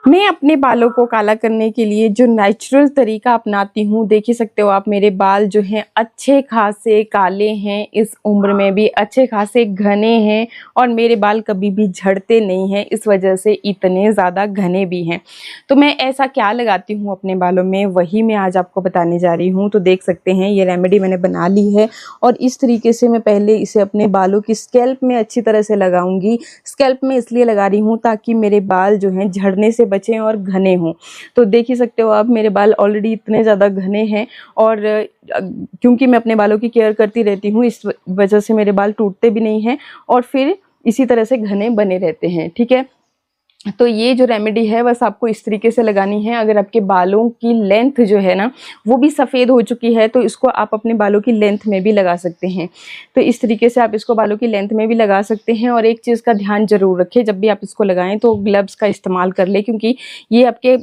मैं अपने बालों को काला करने के लिए जो नेचुरल तरीका अपनाती हूँ, देख ही सकते हो आप, मेरे बाल जो हैं अच्छे खासे काले हैं, इस उम्र में भी अच्छे खासे घने हैं और मेरे बाल कभी भी झड़ते नहीं हैं, इस वजह से इतने ज़्यादा घने भी हैं। तो मैं ऐसा क्या लगाती हूँ अपने बालों में, वही मैं आज आपको बताने जा रही हूँ। तो देख सकते हैं ये रेमेडी मैंने बना ली है और इस तरीके से मैं पहले इसे अपने बालों की स्कैल्प में अच्छी तरह से लगाऊंगी। स्कैल्प में इसलिए लगा रही हूँ ताकि मेरे बाल जो हैं झड़ने से बचें और घने हों। तो देख ही सकते हो आप, मेरे बाल ऑलरेडी इतने ज़्यादा घने हैं और क्योंकि मैं अपने बालों की केयर करती रहती हूँ, इस वजह से मेरे बाल टूटते भी नहीं हैं और फिर इसी तरह से घने बने रहते हैं। ठीक है, तो ये जो रेमेडी है बस आपको इस तरीके से लगानी है। अगर आपके बालों की लेंथ जो है ना वो भी सफ़ेद हो चुकी है तो इसको आप अपने बालों की लेंथ में भी लगा सकते हैं। तो इस तरीके से आप इसको बालों की लेंथ में भी लगा सकते हैं। और एक चीज़ का ध्यान ज़रूर रखें, जब भी आप इसको लगाएं तो ग्लव्स का इस्तेमाल कर लें, क्योंकि ये आपके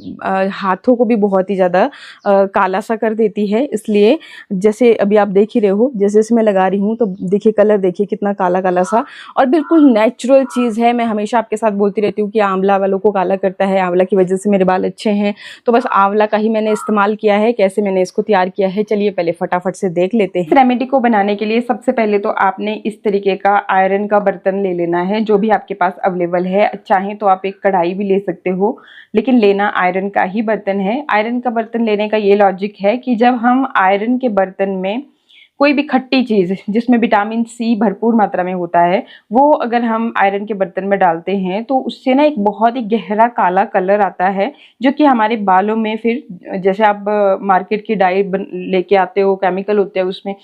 हाथों को भी बहुत ही ज़्यादा काला सा कर देती है। इसलिए जैसे अभी आप देख ही रहे हो, जैसे जैसे मैं लगा रही हूँ तो देखिए कलर देखिए कितना काला काला सा, और बिल्कुल नेचुरल चीज़ है। मैं हमेशा आपके साथ बोलती रहती हूँ कि आंवला वालों को काला करता है, आंवला की वजह से मेरे बाल अच्छे हैं। तो बस आंवला का ही मैंने इस्तेमाल किया है। कैसे मैंने इसको तैयार किया है चलिए पहले फटाफट से देख लेते हैं। इस रेमेडी को बनाने के लिए सबसे पहले तो आपने इस तरीके का आयरन का बर्तन ले लेना है, जो भी आपके पास अवेलेबल है। चाहें तो आप एक कढ़ाई भी ले सकते हो, लेकिन लेना आयरन का ही बर्तन है। आयरन का बर्तन लेने का ये लॉजिक है कि जब हम आयरन के बर्तन में कोई भी खट्टी चीज़ जिसमें विटामिन सी भरपूर मात्रा में होता है, वो अगर हम आयरन के बर्तन में डालते हैं तो उससे ना एक बहुत ही गहरा काला कलर आता है, जो कि हमारे बालों में फिर जैसे आप मार्केट की डाई लेके आते हो, केमिकल होते हैं उसमें,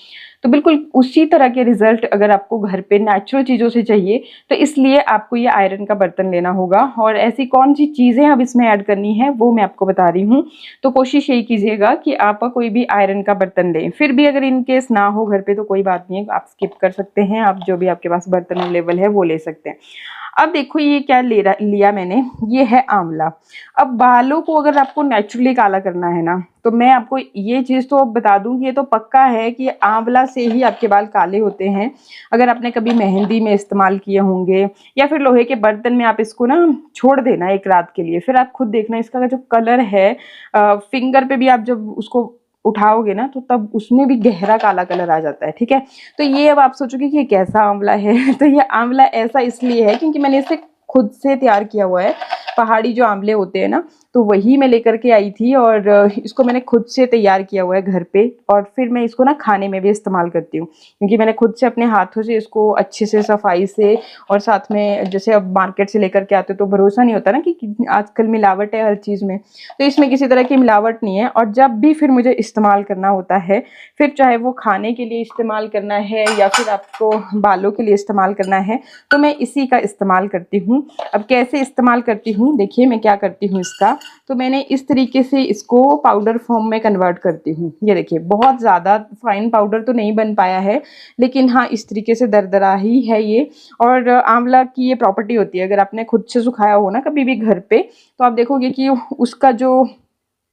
तो बिल्कुल उसी तरह के रिजल्ट अगर आपको घर पे नेचुरल चीज़ों से चाहिए तो इसलिए आपको ये आयरन का बर्तन लेना होगा। और ऐसी कौन सी चीज़ें अब इसमें ऐड करनी है वो मैं आपको बता रही हूँ। तो कोशिश यही कीजिएगा कि आप कोई भी आयरन का बर्तन लें। फिर भी अगर इन केस ना हो घर पे तो कोई बात नहीं है, आप स्किप कर सकते हैं, आप जो भी आपके पास बर्तन अवेलेबल है वो ले सकते हैं। अब देखो ये क्या लिया मैंने, ये है आंवला। अब बालों को अगर आपको नेचुरली काला करना है ना, तो मैं आपको ये चीज़ तो बता दूं कि ये तो पक्का है कि आंवला से ही आपके बाल काले होते हैं। अगर आपने कभी मेहंदी में इस्तेमाल किए होंगे या फिर लोहे के बर्तन में, आप इसको ना छोड़ देना एक रात के लिए, फिर आप खुद देखना इसका जो कलर है, फिंगर पे भी आप जब उसको उठाओगे ना तो तब उसमें भी गहरा काला कलर आ जाता है। ठीक है, तो ये अब आप सोचोगे कि ये कैसा आंवला है तो ये आंवला ऐसा इसलिए है क्योंकि मैंने इसे खुद से तैयार किया हुआ है। पहाड़ी जो आंवले होते हैं ना, तो वही मैं लेकर के आई थी और इसको मैंने खुद से तैयार किया हुआ है घर पे। और फिर मैं इसको ना खाने में भी इस्तेमाल करती हूँ, क्योंकि मैंने खुद से अपने हाथों से इसको अच्छे से सफाई से, और साथ में जैसे अब मार्केट से लेकर के आते तो भरोसा नहीं होता ना कि आजकल मिलावट है हर चीज़ में, तो इसमें किसी तरह की मिलावट नहीं है। और जब भी फिर मुझे इस्तेमाल करना होता है, फिर चाहे वो खाने के लिए इस्तेमाल करना है या फिर आपको बालों के लिए इस्तेमाल करना है, तो मैं इसी का इस्तेमाल करती हूँ। अब कैसे इस्तेमाल करती हूँ देखिए, मैं क्या करती हूँ इसका, तो मैंने इस तरीके से इसको पाउडर फॉर्म में कन्वर्ट करती हूँ। ये देखिए बहुत ज़्यादा फाइन पाउडर तो नहीं बन पाया है, लेकिन हाँ इस तरीके से दरदरा ही है ये। और आंवला की ये प्रॉपर्टी होती है, अगर आपने खुद से सुखाया हो ना कभी भी घर पे, तो आप देखोगे कि उसका जो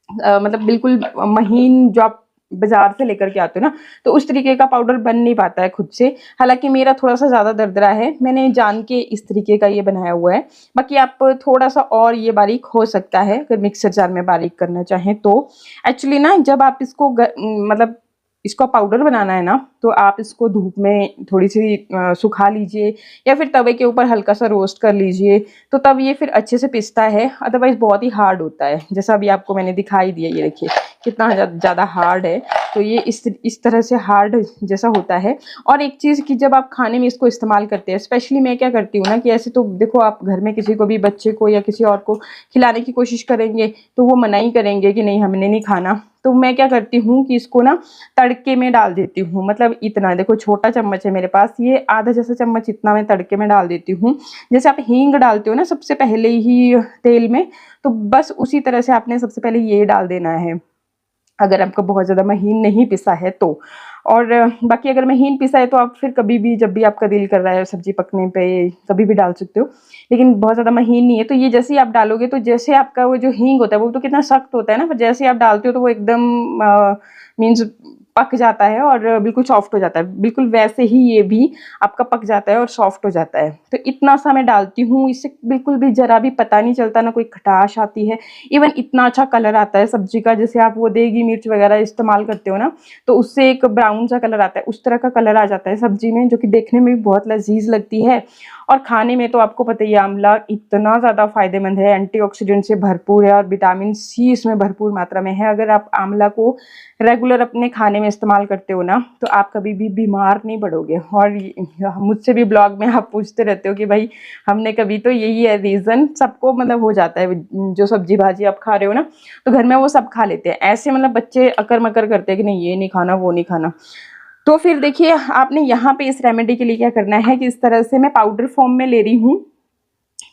मतलब बिल्कुल महीन, जो आप बाजार से लेकर के आते हो ना, तो उस तरीके का पाउडर बन नहीं पाता है खुद से। हालांकि मेरा थोड़ा सा ज़्यादा दरदरा है, मैंने जान के इस तरीके का ये बनाया हुआ है। बाकी आप थोड़ा सा और ये बारीक हो सकता है अगर मिक्सर जार में बारीक करना चाहें तो। एक्चुअली ना जब आप इसको मतलब इसका पाउडर बनाना है ना, तो आप इसको धूप में थोड़ी सी सुखा लीजिए या फिर तवे के ऊपर हल्का सा रोस्ट कर लीजिए, तो तब ये फिर अच्छे से पिसता है। अदरवाइज बहुत ही हार्ड होता है, जैसा अभी आपको मैंने दिखाई दिया, ये देखिए कितना ज़्यादा हार्ड है। तो ये इस तरह से हार्ड जैसा होता है। और एक चीज़ कि जब आप खाने में इसको इस्तेमाल करते हैं, स्पेशली मैं क्या करती हूँ ना, कि ऐसे तो देखो आप घर में किसी को भी, बच्चे को या किसी और को खिलाने की कोशिश करेंगे तो वो मना ही करेंगे कि नहीं हमने नहीं खाना। तो मैं क्या करती हूँ कि इसको ना तड़के में डाल देती हूँ। मतलब इतना देखो, छोटा चम्मच है मेरे पास, ये आधा जैसा चम्मच इतना मैं तड़के में डाल देती हूँ। जैसे आप हींग डालते हो ना सबसे पहले ही तेल में, तो बस उसी तरह से आपने सबसे पहले ये डाल देना है, अगर आपका बहुत ज़्यादा महीन नहीं पिसा है तो। और बाकी अगर महीन पिसा है तो आप फिर कभी भी जब भी आपका दिल कर रहा है सब्जी पकने पे कभी भी डाल सकते हो, लेकिन बहुत ज़्यादा महीन नहीं है। तो ये जैसे ही आप डालोगे तो जैसे आपका वो जो हींग होता है वो तो कितना सख्त होता है ना, पर जैसे ही आप डालते हो तो वो एकदम मीन्स पक जाता है और बिल्कुल सॉफ्ट हो जाता है, बिल्कुल वैसे ही ये भी आपका पक जाता है और सॉफ्ट हो जाता है। तो इतना सा मैं डालती हूँ, इससे बिल्कुल भी ज़रा भी पता नहीं चलता, ना कोई खटास आती है, इवन इतना अच्छा कलर आता है सब्जी का। जैसे आप वो देगी मिर्च वगैरह इस्तेमाल करते हो ना, तो उससे एक ब्राउन सा कलर आता है, उस तरह का कलर आ जाता है सब्जी में, जो कि देखने में भी बहुत लजीज लगती है। और खाने में तो आपको पता ही है, आंवला इतना ज़्यादा फायदेमंद है, एंटीऑक्सीडेंट से भरपूर है और विटामिन सी इसमें भरपूर मात्रा में है। अगर आप आंवला को रेगुलर अपने खाने में इस्तेमाल करते हो ना, तो आप कभी भी बीमार नहीं पड़ोगे। और मुझसे भी ब्लॉग में आप पूछते रहते हो कि भाई हमने कभी, तो यही है रीज़न, सबको मतलब हो जाता है, जो सब्जी भाजी आप खा रहे हो ना, तो घर में वो सब खा लेते हैं। ऐसे मतलब बच्चे अकर मकर करते हैं कि नहीं ये नहीं खाना वो नहीं खाना। तो फिर देखिए आपने यहाँ पे इस रेमेडी के लिए क्या करना है कि इस तरह से मैं पाउडर फॉर्म में ले रही हूँ।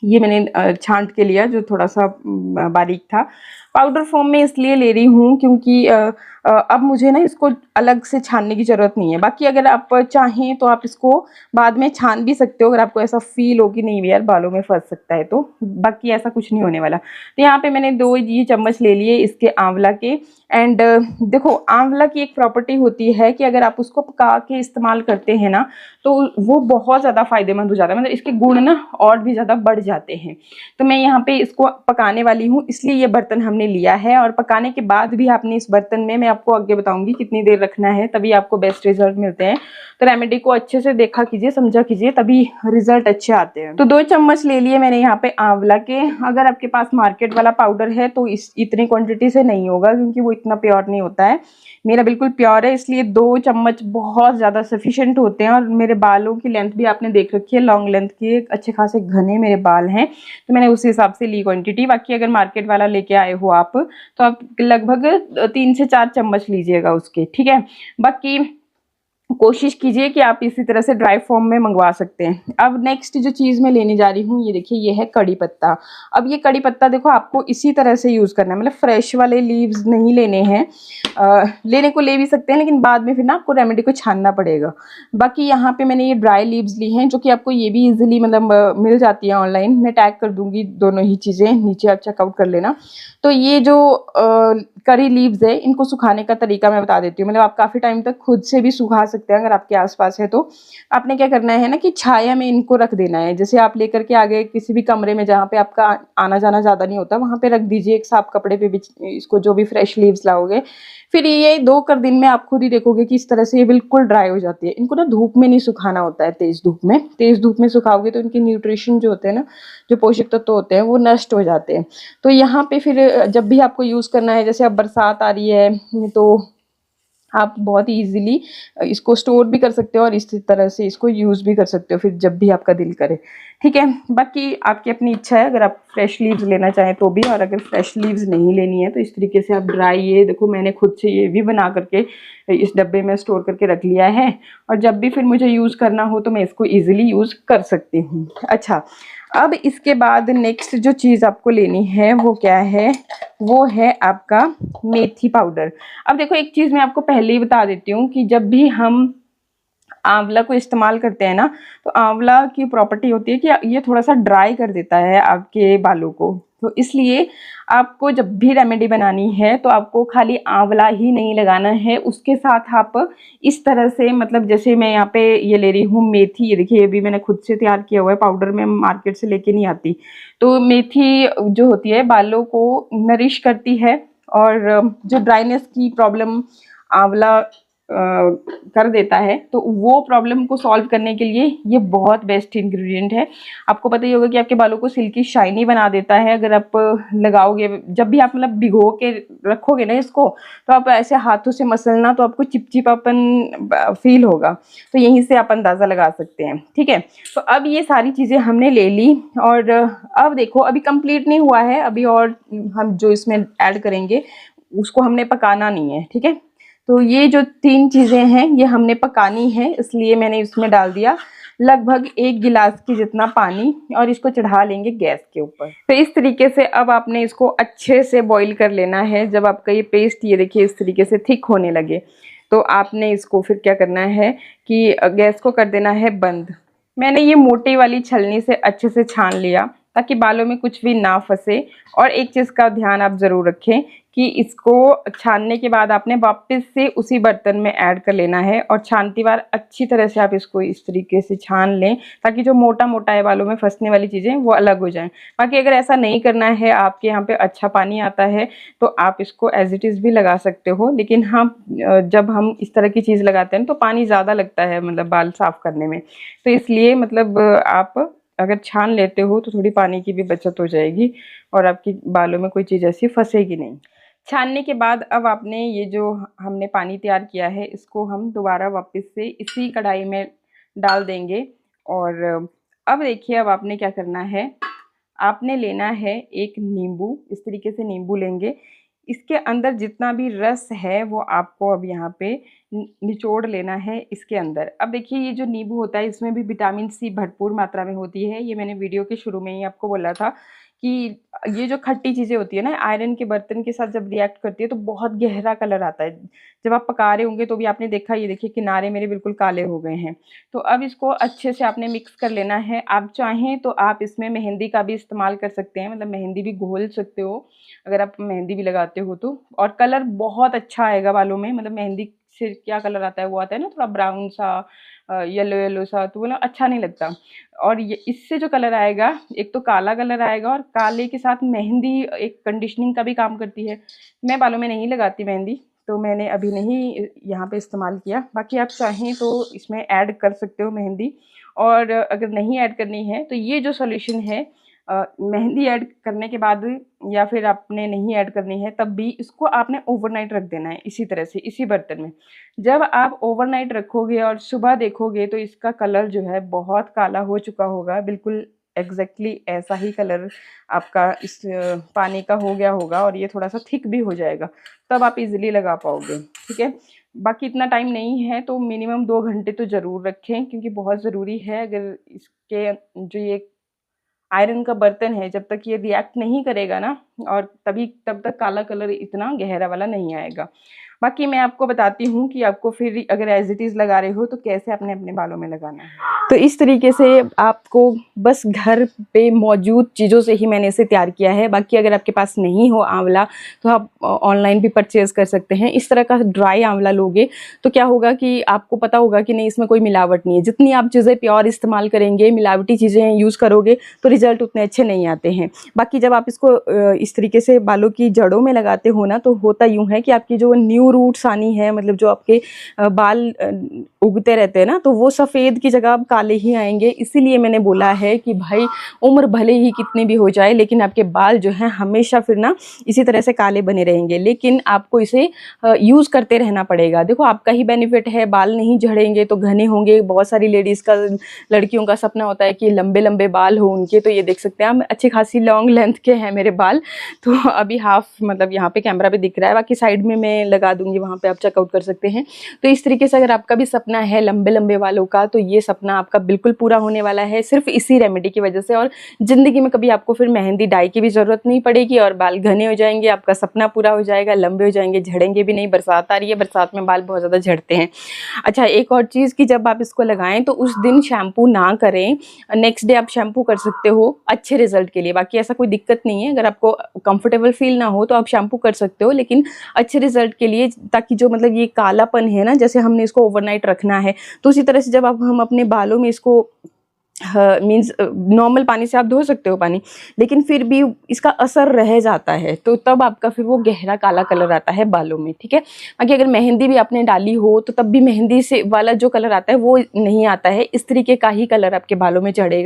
ये मैंने छांट के लिया, जो थोड़ा सा बारीक था। पाउडर फॉर्म में इसलिए ले रही हूँ क्योंकि अब मुझे ना इसको अलग से छानने की ज़रूरत नहीं है। बाकी अगर आप चाहें तो आप इसको बाद में छान भी सकते हो, अगर आपको ऐसा फील हो कि नहीं यार बालों में फंस सकता है तो। बाकी ऐसा कुछ नहीं होने वाला। तो यहाँ पे मैंने 2 ये चम्मच ले लिए इसके आंवला के। एंड देखो आंवला की एक प्रॉपर्टी होती है कि अगर आप उसको पका के इस्तेमाल करते हैं ना, तो वो बहुत ज़्यादा फायदेमंद हो जाता है, मतलब इसके गुण ना और भी ज़्यादा बढ़ जाते हैं। तो मैं यहाँ पे इसको पकाने वाली हूँ, इसलिए ये बर्तन हमने लिया है। और पकाने के बाद भी आपने इस बर्तन में, मैं आपको आगे बताऊंगी कितनी देर रखना है, तभी आपको बेस्ट रिजल्ट मिलते हैं। तो रेमेडी को अच्छे से देखा कीजिए, समझा कीजिए, तभी रिजल्ट अच्छे आते हैं। तो 2 चम्मच ले लिए मैंने यहाँ पे आंवला के। अगर आपके पास मार्केट वाला पाउडर है तो इतनी क्वांटिटी से नहीं होगा, क्योंकि वो इतना प्योर नहीं होता है। मेरा बिल्कुल प्योर है, इसलिए 2 चम्मच बहुत ज़्यादा सफिशिएंट होते हैं। और मेरे बालों की लेंथ भी आपने देख रखी है, लॉन्ग लेंथ की, अच्छे खासे घने मेरे बाल हैं, तो मैंने उस हिसाब से ली क्वांटिटी। बाकी अगर मार्केट वाला लेके आए हो आप, तो आप लगभग 3 से 4 चम्मच लीजिएगा उसके, ठीक है। बाकी कोशिश कीजिए कि आप इसी तरह से ड्राई फॉर्म में मंगवा सकते हैं। अब नेक्स्ट जो चीज़ मैं लेने जा रही हूँ, ये देखिए, ये है कड़ी पत्ता। अब ये कड़ी पत्ता देखो आपको इसी तरह से यूज़ करना है, मतलब फ्रेश वाले लीव्स नहीं लेने हैं। लेने को ले भी सकते हैं, लेकिन बाद में फिर ना आपको रेमेडी को छानना पड़ेगा। बाकी यहाँ पे मैंने ये ड्राई लीव्स ली हैं, जो कि आपको ये भी ईजिली मतलब मिल जाती है ऑनलाइन। मैं टैग कर दूँगी दोनों ही चीज़ें, नीचे आप चेकआउट कर लेना। तो ये जो करी लीव्स है, इनको सुखाने का तरीका मैं बता देती हूँ। मतलब आप काफ़ी टाइम तक खुद से भी सुखा सकते हैं, अगर आपके आसपास है तो। आपने क्या करना है ना कि छाया में इनको रख देना है। जैसे आप लेकर के आगे किसी भी कमरे में जहाँ पे आपका आना जाना ज़्यादा नहीं होता, वहाँ पे रख दीजिए एक साफ कपड़े पे भी इसको, जो भी फ्रेश लीव्स लाओगे। फिर ये 2 कर दिन में आप खुद ही देखोगे कि इस तरह से ये बिल्कुल ड्राई हो जाती है। इनको ना धूप में नहीं सुखाना होता है, तेज़ धूप में। तेज़ धूप में सुखाओगे तो इनके न्यूट्रिशन जो होते हैं ना, जो पोषक तत्व होते हैं, वो नष्ट हो जाते हैं। तो यहाँ पे फिर जब भी आपको यूज़ करना है, जैसे अब बरसात आ रही है, तो आप बहुत ईजिली इसको स्टोर भी कर सकते हो और इसी तरह से इसको यूज़ भी कर सकते हो फिर जब भी आपका दिल करे, ठीक है। बाकी आपकी अपनी इच्छा है, अगर आप फ्रेश लीव्स लेना चाहें तो भी, और अगर फ्रेश लीव्स नहीं लेनी है तो इस तरीके से आप ड्राई, ये देखो मैंने खुद से ये भी बना करके इस डब्बे में स्टोर करके रख लिया है। और जब भी फिर मुझे यूज़ करना हो तो मैं इसको ईजिली यूज़ कर सकती हूँ। अच्छा, अब इसके बाद नेक्स्ट जो चीज़ आपको लेनी है वो क्या है, वो है आपका मेथी पाउडर। अब देखो एक चीज़ मैं आपको पहले ही बता देती हूँ कि जब भी हम आंवला को इस्तेमाल करते हैं ना, तो आंवला की प्रॉपर्टी होती है कि ये थोड़ा सा ड्राई कर देता है आपके बालों को। तो इसलिए आपको जब भी रेमेडी बनानी है तो आपको खाली आंवला ही नहीं लगाना है, उसके साथ आप इस तरह से, मतलब जैसे मैं यहाँ पे ये ले रही हूँ मेथी, ये देखिए ये भी मैंने खुद से तैयार किया हुआ है, पाउडर में मार्केट से लेके नहीं आती। तो मेथी जो होती है बालों को नरिश करती है, और जो ड्राइनेस की प्रॉब्लम आंवला कर देता है, तो वो प्रॉब्लम को सॉल्व करने के लिए ये बहुत बेस्ट इंग्रेडिएंट है। आपको पता ही होगा कि आपके बालों को सिल्की शाइनी बना देता है अगर आप लगाओगे। जब भी आप मतलब भिगो के रखोगे ना इसको, तो आप ऐसे हाथों से मसलना तो आपको चिपचिपापन फील होगा। तो यहीं से आप अंदाज़ा लगा सकते हैं, ठीक है। तो अब ये सारी चीज़ें हमने ले ली, और अब देखो अभी कंप्लीट नहीं हुआ है, अभी और हम जो इसमें ऐड करेंगे उसको हमने पकाना नहीं है, ठीक है। तो ये जो 3 चीज़ें हैं ये हमने पकानी है, इसलिए मैंने इसमें डाल दिया लगभग 1 गिलास की जितना पानी, और इसको चढ़ा लेंगे गैस के ऊपर। तो इस तरीके से अब आपने इसको अच्छे से बॉईल कर लेना है। जब आपका ये पेस्ट, ये देखिए इस तरीके से थिक होने लगे, तो आपने इसको फिर क्या करना है कि गैस को कर देना है बंद। मैंने ये मोटी वाली छलनी से अच्छे से छान लिया ताकि बालों में कुछ भी ना फंसे। और एक चीज़ का ध्यान आप ज़रूर रखें कि इसको छानने के बाद आपने वापस से उसी बर्तन में ऐड कर लेना है और छानती बार अच्छी तरह से आप इसको इस तरीके से छान लें ताकि जो मोटा मोटा है बालों में फंसने वाली चीज़ें वो अलग हो जाएं। बाकी अगर ऐसा नहीं करना है, आपके यहाँ पे अच्छा पानी आता है तो आप इसको एज इट इज़ भी लगा सकते हो, लेकिन हाँ जब हम इस तरह की चीज़ लगाते हैं तो पानी ज़्यादा लगता है मतलब बाल साफ़ करने में, तो इसलिए मतलब आप अगर छान लेते हो तो थोड़ी पानी की भी बचत हो जाएगी और आपकी बालों में कोई चीज़ ऐसी फंसेगी नहीं। छानने के बाद अब आपने ये जो हमने पानी तैयार किया है इसको हम दोबारा वापस से इसी कढ़ाई में डाल देंगे। और अब देखिए अब आपने क्या करना है, आपने लेना है एक नींबू, इस तरीके से नींबू लेंगे, इसके अंदर जितना भी रस है वो आपको अब यहाँ पे निचोड़ लेना है इसके अंदर। अब देखिए ये जो नींबू होता है इसमें भी विटामिन सी भरपूर मात्रा में होती है, ये मैंने वीडियो के शुरू में ही आपको बोला था कि ये जो खट्टी चीज़ें होती है ना आयरन के बर्तन के साथ जब रिएक्ट करती है तो बहुत गहरा कलर आता है। जब आप पका रहे होंगे तो भी आपने देखा, ये देखिए किनारे मेरे बिल्कुल काले हो गए हैं। तो अब इसको अच्छे से आपने मिक्स कर लेना है। आप चाहें तो आप इसमें मेहंदी का भी इस्तेमाल कर सकते हैं, मतलब मेहंदी भी घोल सकते हो अगर आप मेहंदी भी लगाते हो तो, और कलर बहुत अच्छा आएगा बालों में। मतलब मेहंदी से क्या कलर आता है वो आता है ना थोड़ा ब्राउन सा, येलो येलो सा, तो वो ना अच्छा नहीं लगता। और ये इससे जो कलर आएगा, एक तो काला कलर आएगा और काले के साथ मेहंदी एक कंडीशनिंग का भी काम करती है। मैं बालों में नहीं लगाती मेहंदी तो मैंने अभी नहीं यहाँ पे इस्तेमाल किया, बाकी आप चाहें तो इसमें ऐड कर सकते हो मेहंदी। और अगर नहीं ऐड करनी है तो ये जो सॉल्यूशन है मेहंदी ऐड करने के बाद या फिर आपने नहीं ऐड करनी है तब भी इसको आपने ओवरनाइट रख देना है इसी तरह से इसी बर्तन में। जब आप ओवरनाइट रखोगे और सुबह देखोगे तो इसका कलर जो है बहुत काला हो चुका होगा, बिल्कुल एग्जैक्टली ऐसा ही कलर आपका इस पानी का हो गया होगा और ये थोड़ा सा थिक भी हो जाएगा, तब आप इजीली लगा पाओगे। ठीक है, बाकी इतना टाइम नहीं है तो मिनिमम 2 घंटे तो ज़रूर रखें क्योंकि बहुत ज़रूरी है। अगर इसके जो ये आयरन का बर्तन है जब तक ये रिएक्ट नहीं करेगा ना, और तब तक काला कलर इतना गहरा वाला नहीं आएगा। बाकी मैं आपको बताती हूँ कि आपको फिर अगर एज इट इज़ लगा रहे हो तो कैसे अपने अपने बालों में लगाना है। तो इस तरीके से आपको बस घर पे मौजूद चीज़ों से ही मैंने इसे तैयार किया है। बाकी अगर आपके पास नहीं हो आंवला तो आप ऑनलाइन भी परचेज़ कर सकते हैं। इस तरह का ड्राई आंवला लोगे तो क्या होगा कि आपको पता होगा कि नहीं इसमें कोई मिलावट नहीं है। जितनी आप चीज़ें प्योर इस्तेमाल करेंगे, मिलावटी चीज़ें यूज़ करोगे तो रिज़ल्ट उतने अच्छे नहीं आते हैं। बाकी जब आप इसको इस तरीके से बालों की जड़ों में लगाते हो ना तो होता यूँ है कि आपकी जो न्यू रूट्स आनी है, मतलब जो आपके बाल उगते रहते हैं ना, तो वो सफ़ेद की जगह अब काले ही आएंगे। इसीलिए मैंने बोला है कि भाई उम्र भले ही कितनी भी हो जाए लेकिन आपके बाल जो हैं हमेशा फिर ना इसी तरह से काले बने रहेंगे, लेकिन आपको इसे यूज़ करते रहना पड़ेगा। देखो आपका ही बेनिफिट है, बाल नहीं झड़ेंगे तो घने होंगे। बहुत सारी लेडीज़ का, लड़कियों का सपना होता है कि लंबे लंबे बाल हो उनके, तो ये देख सकते हैं आप अच्छी खासी लॉन्ग लेंथ के हैं मेरे बाल। तो अभी हाफ मतलब यहाँ पे कैमरा पे दिख रहा है, बाकी साइड में मैं लगा दूंगी, वहाँ पे आप चेकआउट कर सकते हैं। तो इस तरीके से अगर आपका भी सपना है लंबे लंबे बालों का तो ये सपना आपका बिल्कुल पूरा होने वाला है सिर्फ इसी रेमेडी की वजह से। और ज़िंदगी में कभी आपको फिर मेहंदी डाई की भी ज़रूरत नहीं पड़ेगी और बाल घने हो जाएंगे, आपका सपना पूरा हो जाएगा, लंबे हो जाएंगे, झड़ेंगे भी नहीं। बरसात आ रही है, बरसात में बाल बहुत ज़्यादा झड़ते हैं। अच्छा, एक और चीज़ कि जब आप इसको लगाएं तो उस दिन शैम्पू ना करें, नेक्स्ट डे आप शैम्पू कर सकते हो अच्छे रिजल्ट के लिए। बाकी ऐसा कोई दिक्कत नहीं है, अगर आपको कंफर्टेबल फील ना हो तो आप शैम्पू कर सकते हो, लेकिन अच्छे रिजल्ट के लिए, ताकि जो मतलब ये कालापन है ना, जैसे हमने इसको ओवरनाइट रखना है तो उसी तरह से जब हम अपने बालों में इसको मीन्स नॉर्मल पानी से आप धो सकते हो पानी, लेकिन फिर भी इसका असर रह जाता है तो तब आपका फिर वो गहरा काला कलर आता है बालों में। ठीक है, बाकी अगर मेहंदी भी आपने डाली हो तो तब भी मेहंदी से वाला जो कलर आता है वो नहीं आता है, इस तरीके का ही कलर आपके बालों में चढ़ेगा।